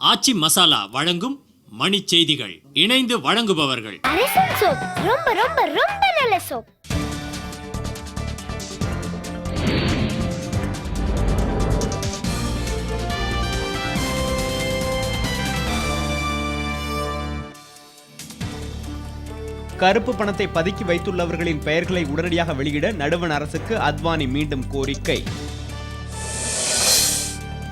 ஆச்சி மசாலா வழங்கும் மணி செய்திகள். இணைந்து வழங்குபவர்கள் அரசன் சோப். ரொம்ப ரொம்ப ரொம்ப நல்ல சோப். கருப்பு பணத்தை பதுக்கி வைத்துள்ளவர்களின் பெயர்களை உடனடியாக வெளியிட நடுவண் அரசுக்கு அத்வானி மீண்டும் கோரிக்கை.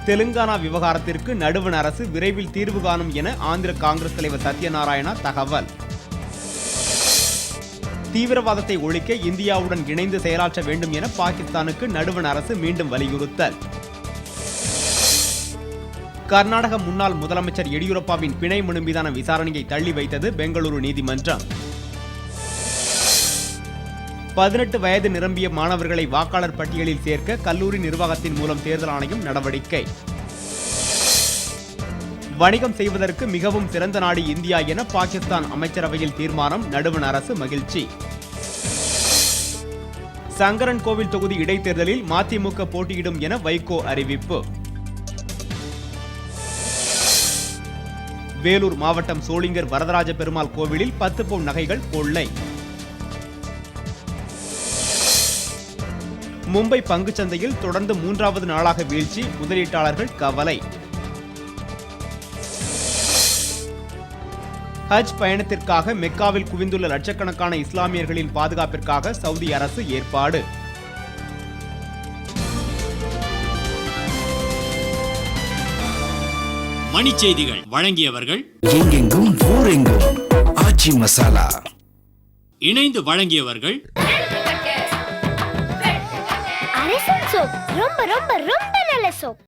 தெலுங்கானா விவகாரத்திற்கு நடுவண் அரசு விரைவில் தீர்வு காணும் என ஆந்திர காங்கிரஸ் தலைவர் சத்யநாராயணா தகவல். தீவிரவாதத்தை ஒழிக்க இந்தியாவுடன் இணைந்து செயலாற்ற வேண்டும் என பாகிஸ்தானுக்கு நடுவண் அரசு மீண்டும் வலியுறுத்தல். கர்நாடக முன்னாள் முதலமைச்சர் எடியூரப்பாவின் பிணை மனு மீதான விசாரணையை தள்ளி வைத்தது பெங்களூரு நீதிமன்றம். 18 வயது நிரம்பிய மாணவர்களை வாக்காளர் பட்டியலில் சேர்க்க கல்லூரி நிர்வாகத்தின் மூலம் தேர்தல் ஆணையம் நடவடிக்கை. வணிகம் செய்வதற்கு மிகவும் சிறந்த நாடு இந்தியா என பாகிஸ்தான் அமைச்சரவையில் தீர்மானம். நடுவண் அரசு மகிழ்ச்சி. சங்கரன் கோவில் தொகுதி இடைத்தேர்தலில் மதிமுக போட்டியிடும் என வைகோ அறிவிப்பு. வேலூர் மாவட்டம் சோளிங்கர் வரதராஜ பெருமாள் கோவிலில் 10 பவுன் நகைகள் கொள்ளை. மும்பை பங்குச்சந்தையில் தொடர்ந்து 3வது நாளாக வீழ்ச்சி. முதலீட்டாளர்கள் கவலை. ஹஜ் பயணத்திற்காக மெக்காவில் குவிந்துள்ள லட்சக்கணக்கான இஸ்லாமியர்களின் பாதுகாப்பிற்காக சவுதி அரசு ஏற்பாடு. மணி செய்திகள் வழங்கியவர்கள் எங்கெங்கும் ஊரெங்கும் ஆச்சி மசாலா. இணைந்து வழங்கியவர்கள் அரசன் சோப். ரொம்ப ரொம்ப ரொம்ப நல்ல சோப்.